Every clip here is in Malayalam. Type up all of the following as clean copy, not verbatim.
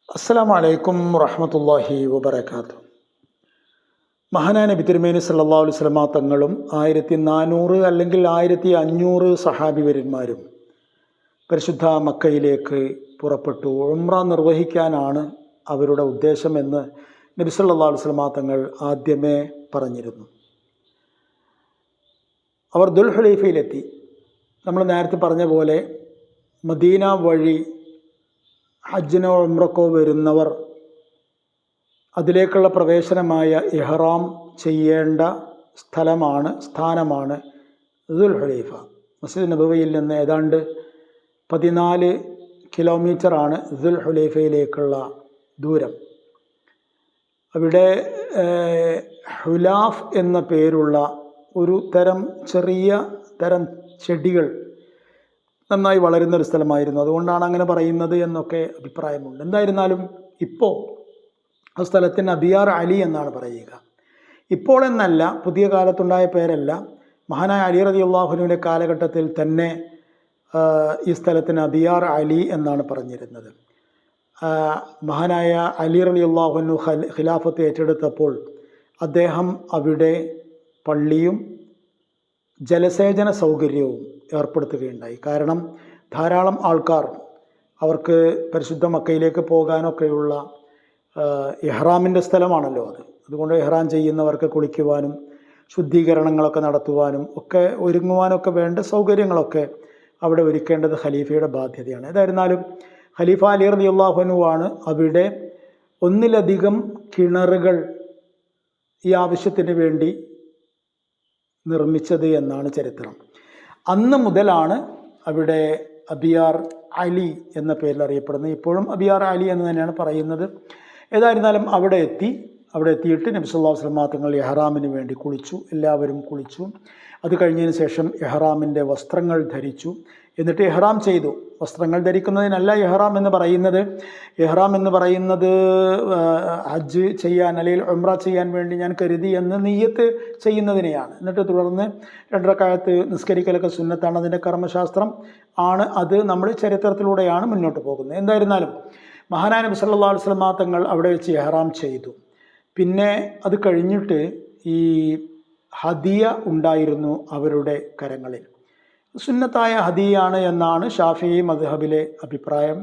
അസ്സലാമു അലൈക്കും വറഹ്മത്തുള്ളാഹി വബറകാതുഹു. മഹാനായ നബി തിരുമേനി സല്ലല്ലാഹു അലൈഹി വസല്ലമ തങ്ങളും 1400 അല്ലെങ്കിൽ 1500 സഹാബിവര്യന്മാരും പരിശുദ്ധ മക്കയിലേക്ക് പുറപ്പെട്ടു. ഉംറ നിർവഹിക്കാനാണ് അവരുടെ ഉദ്ദേശമെന്ന് നബി സല്ലല്ലാഹു അലൈഹി വസല്ലമ തങ്ങൾ ആദ്യമേ പറഞ്ഞിരുന്നു. അവർ ദുൽഹുലൈഫയിലെത്തി. നമ്മൾ നേരത്തെ പറഞ്ഞ പോലെ മദീന വഴി ഹജ്ജിനോ ഉംറക്കോ വരുന്നവർ അതിലേക്കുള്ള പ്രവേശനമായ ഇഹ്റാം ചെയ്യേണ്ട സ്ഥാനമാണ് ദുൽഹുലൈഫ. മസ്ജിദ് നബവിയിൽ നിന്ന് ഏതാണ്ട് 14 കിലോമീറ്ററാണ് ദുൽഹുലൈഫയിലേക്കുള്ള ദൂരം. അവിടെ ഹുലാഫ് എന്ന പേരുള്ള ഒരു ചെറിയ തരം ചെടികൾ നന്നായി വളരുന്നൊരു സ്ഥലമായിരുന്നു. അതുകൊണ്ടാണ് അങ്ങനെ പറയുന്നത് എന്നൊക്കെ അഭിപ്രായമുണ്ട്. എന്തായിരുന്നാലും ഇപ്പോൾ ആ സ്ഥലത്തിന് അബിയാർ അലി എന്നാണ് പറയുക. ഇപ്പോൾ എന്നല്ല, പുതിയ കാലത്തുണ്ടായ പേരല്ല. മഹാനായ അലി റളിയല്ലാഹു അൻഹുവിൻ്റെ കാലഘട്ടത്തിൽ തന്നെ ഈ സ്ഥലത്തിന് അബിയാർ അലി എന്നാണ് പറഞ്ഞിരുന്നത്. മഹാനായ അലി റളിയല്ലാഹു അൻഹു ഖിലാഫത്ത് ഏറ്റെടുത്തപ്പോൾ അദ്ദേഹം അവിടെ പള്ളിയും ജലസേചന സൗകര്യവും ഏർപ്പെടുത്തുകയുണ്ടായി. കാരണം ധാരാളം ആൾക്കാർ അവർക്ക് പരിശുദ്ധ മക്കയിലേക്ക് പോകാനൊക്കെയുള്ള ഇഹ്റാമിൻ്റെ സ്ഥലമാണല്ലോ അത്. അതുകൊണ്ട് ഇഹ്റാം ചെയ്യുന്നവർക്ക് കുളിക്കുവാനും ശുദ്ധീകരണങ്ങളൊക്കെ നടത്തുവാനും ഒക്കെ ഒരുങ്ങുവാനൊക്കെ വേണ്ട സൗകര്യങ്ങളൊക്കെ അവിടെ ഒരുക്കേണ്ടത് ഖലീഫയുടെ ബാധ്യതയാണ്. ഏതായിരുന്നാലും ഖലീഫ അലി റളിയല്ലാഹു അൻഹു ആണ് അവിടെ ഒന്നിലധികം കിണറുകൾ ഈ ആവശ്യത്തിന് വേണ്ടി നിർമ്മിച്ചത് എന്നാണ് ചരിത്രം. അന്ന് മുതലാണ് അവിടെ അബിയാർ അലി എന്ന പേരിൽ അറിയപ്പെടുന്നത്. ഇപ്പോഴും അബിയാർ അലി എന്ന് തന്നെയാണ് പറയുന്നത്. ഏതായിരുന്നാലും അവിടെ എത്തിയിട്ട് നബി സല്ലല്ലാഹു അലൈഹി വസല്ലം തങ്ങൾ ഇഹ്റാമിന് വേണ്ടി കുളിച്ചു. എല്ലാവരും കുളിച്ചു. അത് കഴിഞ്ഞതിന് ശേഷം ഇഹ്റാമിൻ്റെ വസ്ത്രങ്ങൾ ധരിച്ചു. എന്നിട്ട് ഇഹ്റാം ചെയ്തു. വസ്ത്രങ്ങൾ ധരിക്കുന്നതിനല്ല ഇഹ്റാം എന്ന് പറയുന്നത്. ഇഹ്റാം എന്ന് പറയുന്നത് ഹജ്ജ് ചെയ്യാൻ അല്ലെങ്കിൽ ഉംറ ചെയ്യാൻ വേണ്ടി ഞാൻ കരുതി എന്ന് നിയ്യത്ത് ചെയ്യുന്നതിനെയാണ്. എന്നിട്ട് തുടർന്ന് 2 റക്അത്ത് നിസ്കരിക്കലൊക്കെ സുന്നത്താണ്. അതിൻ്റെ കർമ്മശാസ്ത്രം ആണ് അത്. നമ്മൾ ചരിത്രത്തിലൂടെയാണ് മുന്നോട്ട് പോകുന്നത്. എന്തായിരുന്നാലും മഹാനായ നബി സല്ലല്ലാഹു അലൈഹി വസല്ലം തങ്ങൾ അവിടെ വെച്ച് ഇഹ്റാം ചെയ്തു. പിന്നെ അത് കഴിഞ്ഞിട്ട് ഈ ഹദിയ ഉണ്ടായിരുന്നു അവരുടെ കരങ്ങളിൽ. സുന്നത്തായ ഹദിയാണ് എന്നാണ് ഷാഫിഈ മദ്ഹബിലെ അഭിപ്രായം.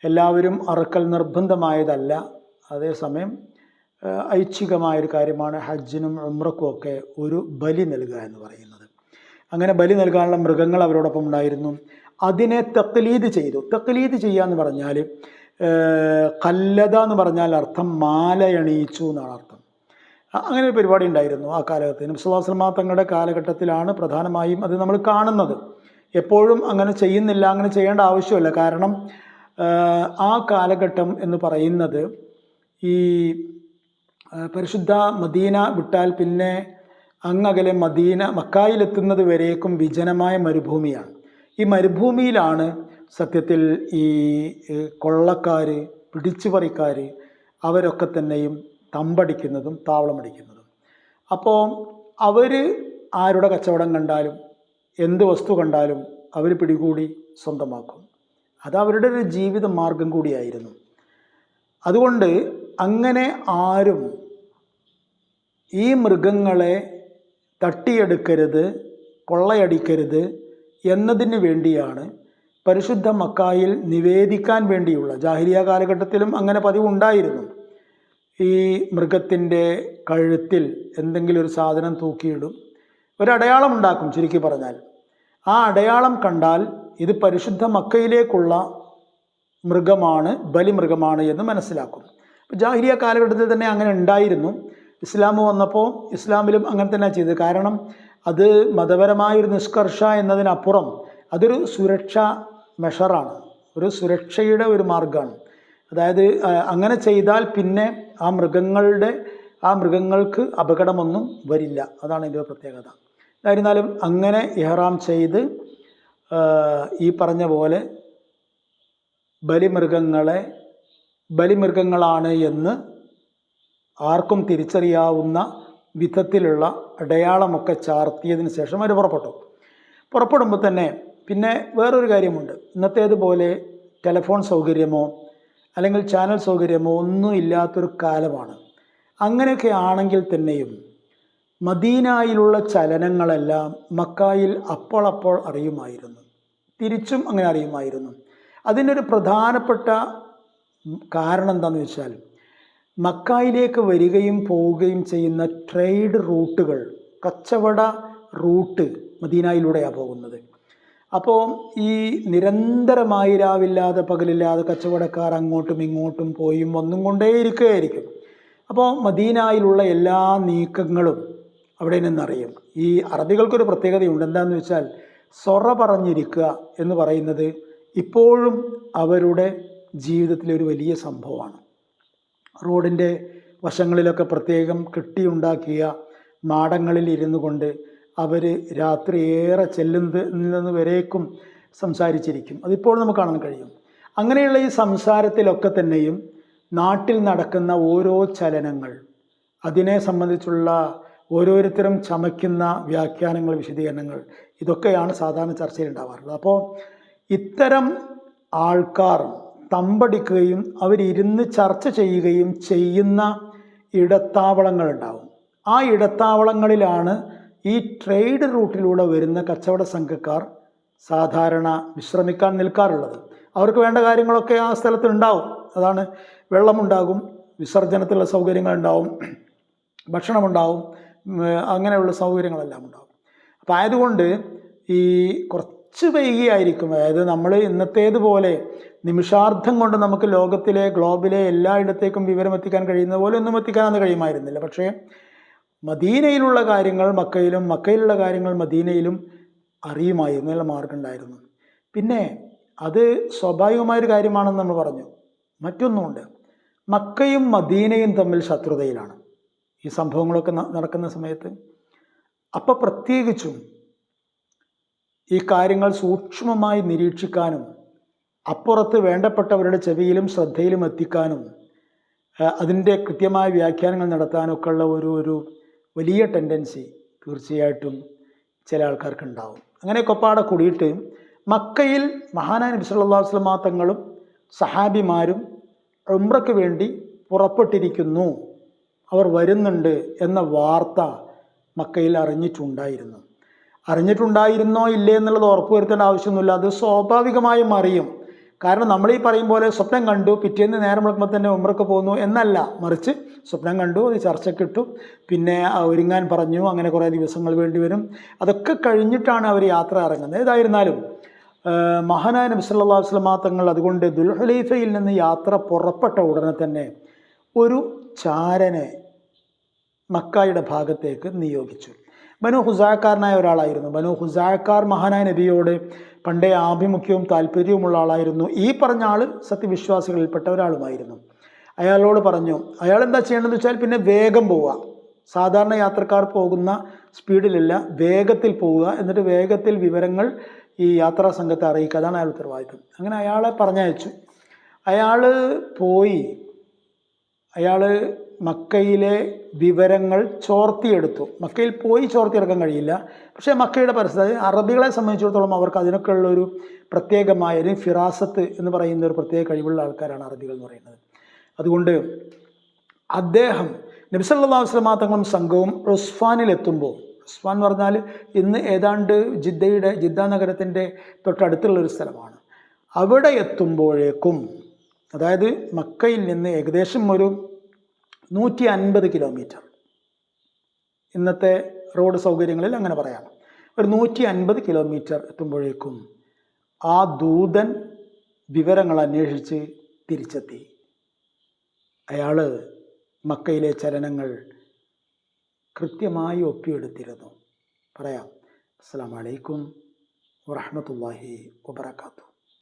എല്ലാവരും അറുക്കൽ നിർബന്ധമായതല്ല. അതേസമയം ഐച്ഛികമായൊരു കാര്യമാണ് ഹജ്ജിനും ഉംറക്കും ഒക്കെ ഒരു ബലി നൽകുക എന്ന് പറയുന്നത്. അങ്ങനെ ബലി നൽകാനുള്ള മൃഗങ്ങൾ അവരോടൊപ്പം ഉണ്ടായിരുന്നു. അതിനെ തഖ്ലീദ് ചെയ്തു. തഖ്ലീദ് ചെയ്യുക എന്ന് പറഞ്ഞാൽ ഖല്ലദ എന്ന് പറഞ്ഞാൽ അർത്ഥം മാലയണിയിച്ചു എന്നാണ് അർത്ഥം. അങ്ങനെ ഒരു പരിപാടി ഉണ്ടായിരുന്നു ആ കാലഘട്ടത്തിൽ. നബി സല്ലല്ലാഹു അലൈഹി വസല്ലം തങ്ങളുടെ കാലഘട്ടത്തിലാണ് പ്രധാനമായും അത് നമ്മൾ കാണുന്നത്. എപ്പോഴും അങ്ങനെ ചെയ്യുന്നില്ല, അങ്ങനെ ചെയ്യേണ്ട ആവശ്യമില്ല. കാരണം ആ കാലഘട്ടം എന്ന് പറയുന്നത് ഈ പരിശുദ്ധ മദീന വിട്ടാൽ പിന്നെ അങ്ങകലെ മക്കായിലെത്തുന്നത് വരേക്കും വിജനമായ മരുഭൂമിയാണ്. ഈ മരുഭൂമിയിലാണ് സത്യത്തിൽ ഈ കൊള്ളക്കാർ, പിടിച്ചുപറിക്കാർ അവരൊക്കെ തന്നെയും തമ്പടിക്കുന്നതും താവളമടിക്കുന്നതും. അപ്പോൾ അവർ ആരുടെ കച്ചവടം കണ്ടാലും എന്ത് വസ്തു കണ്ടാലും അവർ പിടികൂടി സ്വന്തമാക്കും. അത് അവരുടെ ഒരു ജീവിത മാർഗം കൂടിയായിരുന്നു. അതുകൊണ്ട് അങ്ങനെ ആരും ഈ മൃഗങ്ങളെ തട്ടിയെടുക്കരുത്, കൊള്ളയടിക്കരുത് എന്നതിന് വേണ്ടിയാണ് പരിശുദ്ധ മക്കായിൽ നിവേദിക്കാൻ വേണ്ടിയുള്ള, ജാഹിലിയ കാലഘട്ടത്തിലും അങ്ങനെ പതിവുണ്ടായിരുന്നു, ഈ മൃഗത്തിൻ്റെ കഴുത്തിൽ എന്തെങ്കിലും ഒരു സാധനം തൂക്കിയിടും, ഒരടയാളം ഉണ്ടാക്കും. ചുരുക്കി പറഞ്ഞാൽ ആ അടയാളം കണ്ടാൽ ഇത് പരിശുദ്ധ മക്കയിലേക്കുള്ള മൃഗമാണ്, ബലിമൃഗമാണ് എന്ന് മനസ്സിലാക്കും. ജാഹിലിയ കാലഘട്ടത്തിൽ തന്നെ അങ്ങനെ ഉണ്ടായിരുന്നു. ഇസ്ലാം വന്നപ്പോൾ ഇസ്ലാമിലും അങ്ങനെ തന്നെ ചെയ്തത്. കാരണം അത് മതപരമായൊരു നിഷ്കർഷ എന്നതിനപ്പുറം അതൊരു സുരക്ഷാ മെഷറാണ്, ഒരു സുരക്ഷയുടെ ഒരു മാർഗമാണ്. അതായത് അങ്ങനെ ചെയ്താൽ പിന്നെ ആ മൃഗങ്ങൾക്ക് അപകടമൊന്നും വരില്ല. അതാണ് ഇതിൻ്റെ പ്രത്യേകത. എന്തായിരുന്നാലും അങ്ങനെ ഇഹ്റാം ചെയ്ത് ഈ പറഞ്ഞ പോലെ ബലിമൃഗങ്ങളാണ് എന്ന് ആർക്കും തിരിച്ചറിയാവുന്ന വിധത്തിലുള്ള അടയാളമൊക്കെ ചാർത്തിയതിന് ശേഷം അവർ പുറപ്പെടുമ്പോൾ തന്നെ പിന്നെ വേറൊരു കാര്യമുണ്ട്. ഇന്നത്തേതുപോലെ ടെലിഫോൺ സൗകര്യമോ അല്ലെങ്കിൽ ചാനൽ സൗകര്യമോ ഒന്നും ഇല്ലാത്തൊരു കാലമാണ്. അങ്ങനെയൊക്കെ ആണെങ്കിൽ തന്നെയും മദീനയിലുള്ള ചലനങ്ങളെല്ലാം മക്കായിൽ അപ്പോൾ അറിയുമായിരുന്നു, തിരിച്ചും അങ്ങനെ അറിയുമായിരുന്നു. അതിനൊരു പ്രധാനപ്പെട്ട കാരണം എന്താണെന്ന് വെച്ചാൽ, മക്കായിലേക്ക് വരികയും പോവുകയും ചെയ്യുന്ന ട്രേഡ് റൂട്ടുകൾ, കച്ചവട റൂട്ട് മദീനയിലൂടെയാണ് പോകുന്നത്. അപ്പോൾ ഈ നിരന്തരമായി രാവില്ലാതെ പകലില്ലാതെ കച്ചവടക്കാർ അങ്ങോട്ടും ഇങ്ങോട്ടും പോയും ഒന്നും കൊണ്ടേയിരിക്കുകയായിരിക്കും. അപ്പോൾ മദീനയിലുള്ള എല്ലാ നീക്കങ്ങളും അവിടെ നിന്നറിയും. ഈ അറബികൾക്കൊരു പ്രത്യേകതയുണ്ട്. എന്താണെന്ന് വെച്ചാൽ, സൊറ പറഞ്ഞിരിക്കുക എന്ന് പറയുന്നത് ഇപ്പോഴും അവരുടെ ജീവിതത്തിലൊരു വലിയ സംഭവമാണ്. റോഡിൻ്റെ വശങ്ങളിലൊക്കെ പ്രത്യേകം കെട്ടിയുണ്ടാക്കിയ മാടങ്ങളിൽ ഇരുന്നു കൊണ്ട് അവർ രാത്രി ഏറെ ചെല്ലുന്നത് വരേക്കും സംസാരിച്ചിരിക്കും. അതിപ്പോൾ നമുക്ക് കാണാൻ കഴിയും. അങ്ങനെയുള്ള ഈ സംസാരത്തിലൊക്കെ തന്നെയും നാട്ടിൽ നടക്കുന്ന ഓരോ ചലനങ്ങൾ, അതിനെ സംബന്ധിച്ചുള്ള ഓരോരുത്തരും ചമയ്ക്കുന്ന വ്യാഖ്യാനങ്ങൾ, വിശദീകരണങ്ങൾ, ഇതൊക്കെയാണ് സാധാരണ ചർച്ചയിൽ ഉണ്ടാവാറുള്ളത്. അപ്പോൾ ഇത്തരം ആൾക്കാർ തമ്പടിക്കുകയും അവരിരുന്ന് ചർച്ച ചെയ്യുകയും ചെയ്യുന്ന ഇടത്താവളങ്ങളുണ്ടാവും. ആ ഇടത്താവളങ്ങളിലാണ് ഈ ട്രേഡ് റൂട്ടിലൂടെ വരുന്ന കച്ചവട സംഘക്കാർ സാധാരണ വിശ്രമിക്കാൻ നിൽക്കാറുള്ളത്. അവർക്ക് വേണ്ട കാര്യങ്ങളൊക്കെ ആ സ്ഥലത്ത് ഉണ്ടാവും. അതാണ്, വെള്ളമുണ്ടാകും, വിസർജനത്തിലുള്ള സൗകര്യങ്ങളുണ്ടാവും, ഭക്ഷണമുണ്ടാവും, അങ്ങനെയുള്ള സൗകര്യങ്ങളെല്ലാം ഉണ്ടാവും. അപ്പോൾ ആയതുകൊണ്ട് ഈ കുറച്ച് വൈകിയായിരിക്കും, അതായത് നമ്മൾ ഇന്നത്തേതുപോലെ നിമിഷാർദ്ധം കൊണ്ട് നമുക്ക് ലോകത്തിലെ ഗ്ലോബിലെ എല്ലായിടത്തേക്കും വിവരം എത്തിക്കാൻ കഴിയുന്ന പോലെ ഒന്നും എത്തിക്കാനൊന്നും കഴിയുമായിരുന്നില്ല. പക്ഷേ മദീനയിലുള്ള കാര്യങ്ങൾ മക്കയിലും, മക്കയിലുള്ള കാര്യങ്ങൾ മദീനയിലും അറിയുമായിരുന്നു, നല്ല മാർഗം ഉണ്ടായിരുന്നു. പിന്നെ അത് സ്വാഭാവികമായൊരു കാര്യമാണെന്ന് നമ്മൾ പറഞ്ഞു. മറ്റൊന്നുമുണ്ട്, മക്കയും മദീനയും തമ്മിൽ ശത്രുതയിലാണ് ഈ സംഭവങ്ങളൊക്കെ നടക്കുന്ന സമയത്ത്. അപ്പോൾ പ്രത്യേകിച്ചും ഈ കാര്യങ്ങൾ സൂക്ഷ്മമായി നിരീക്ഷിക്കാനും അപ്പുറത്ത് വേണ്ടപ്പെട്ടവരുടെ ചെവിയിലും ശ്രദ്ധയിലും എത്തിക്കാനും അതിൻ്റെ കൃത്യമായ വ്യാഖ്യാനങ്ങൾ നടത്താനൊക്കെ ഉള്ള ഒരു വലിയ ടെൻഡൻസി തീർച്ചയായിട്ടും ചില ആൾക്കാർക്ക് ഉണ്ടാവും. അങ്ങനെയൊക്കെ ഒപ്പാടെ കൂടിയിട്ട് മക്കയിൽ മഹാനായ നബി സല്ലല്ലാഹു അലൈഹി വസല്ലം തങ്ങളും സഹാബിമാരും ഉംറയ്ക്ക് വേണ്ടി പുറപ്പെട്ടിരിക്കുന്നു, അവർ വരുന്നുണ്ട് എന്ന വാർത്ത മക്കയിൽ അറിഞ്ഞിട്ടുണ്ടായിരുന്നോ ഇല്ലേ എന്നുള്ളത് ഉറപ്പുവരുത്തേണ്ട ആവശ്യമൊന്നുമില്ല. അത് സ്വാഭാവികമായും അറിയും. കാരണം നമ്മൾ ഈ പറയും പോലെ സ്വപ്നം കണ്ടു പിറ്റേന്ന് നേരം വിളക്കുമ്പോൾ തന്നെ ഉംറയ്ക്ക് പോകുന്നു എന്നല്ല, മറിച്ച് സ്വപ്നം കണ്ടു, അത് ചർച്ചക്കിട്ടു, പിന്നെ ഒരുങ്ങാൻ പറഞ്ഞു, അങ്ങനെ കുറേ ദിവസങ്ങൾ വേണ്ടി വരും. അതൊക്കെ കഴിഞ്ഞിട്ടാണ് അവർ യാത്ര ഇറങ്ങുന്നത്. ഏതായിരുന്നാലും മഹാനായ നബി സല്ലല്ലാഹു അലൈഹി വസല്ലം തങ്ങൾ അതുകൊണ്ട് ദുൽഹുലൈഫയിൽ നിന്ന് യാത്ര പുറപ്പെട്ട ഉടനെ തന്നെ ഒരു ചാരനെ മക്കായുടെ ഭാഗത്തേക്ക് നിയോഗിച്ചു. ബനു ഹുസാക്കാരനായ ഒരാളായിരുന്നു. ബനു ഹുസാക്കാർ മഹാനായ നബിയോട് പണ്ടേ ആഭിമുഖ്യവും താല്പര്യവുമുള്ള ആളായിരുന്നു. ഈ പറഞ്ഞ ആൾ സത്യവിശ്വാസികളിൽപ്പെട്ട ഒരാളുമായിരുന്നു. അയാളോട് പറഞ്ഞു, അയാൾ എന്താ ചെയ്യേണ്ടതെന്ന് വെച്ചാൽ, പിന്നെ വേഗം പോവുക, സാധാരണ യാത്രക്കാർ പോകുന്ന സ്പീഡിലല്ല, വേഗത്തിൽ പോവുക, എന്നിട്ട് വേഗത്തിൽ വിവരങ്ങൾ ഈ യാത്രാ സംഘത്തെ അറിയിക്കുക, അതാണ് അയാൾ ഉത്തരവാദിത്വം. അങ്ങനെ അയാളെ പറഞ്ഞയച്ചു. അയാൾ പോയി, അയാൾ മക്കയിലെ വിവരങ്ങൾ ചോർത്തിയെടുത്തു. മക്കയിൽ പോയി ചോർത്തിയെടുക്കാൻ കഴിയില്ല, പക്ഷേ മക്കയുടെ പരിസ്ഥിതി അറബികളെ സംബന്ധിച്ചിടത്തോളം അവർക്ക് അതിനൊക്കെ ഉള്ളൊരു പ്രത്യേകമായ ഒരു ഫിറാസത്ത് എന്ന് പറയുന്ന ഒരു പ്രത്യേക കഴിവുള്ള ആൾക്കാരാണ് അറബികൾ എന്ന് പറയുന്നത്. അതുകൊണ്ട് അദ്ദേഹം നബി സല്ലല്ലാഹു അലൈഹി വസല്ലം തങ്ങളും സംഘവും ഉസ്ഫാനിലെത്തുമ്പോൾ, ഉസ്ഫാൻ എന്ന് പറഞ്ഞാൽ ഇന്ന് ഏതാണ്ട് ജിദ്ദ നഗരത്തിൻ്റെ തൊട്ടടുത്തുള്ളൊരു സ്ഥലമാണ്. അവിടെ എത്തുമ്പോഴേക്കും, അതായത് മക്കയിൽ നിന്ന് ഏകദേശം ഒരു 150 കിലോമീറ്റർ, ഇന്നത്തെ റോഡ് സൗകര്യങ്ങളിൽ അങ്ങനെ പറയാം, ഒരു 150 കിലോമീറ്റർ എത്തുമ്പോഴേക്കും ആ ദൂതൻ വിവരങ്ങൾ അന്വേഷിച്ച് തിരിച്ചെത്തി. അയാൾ മക്കയിലെ ചലനങ്ങൾ കൃത്യമായി ഒപ്പിയെടുത്തിരുന്നു. പറയാം. അസ്സലാമു അലൈക്കും വറഹ്മത്തുള്ളാഹി വബറകാതുഹു.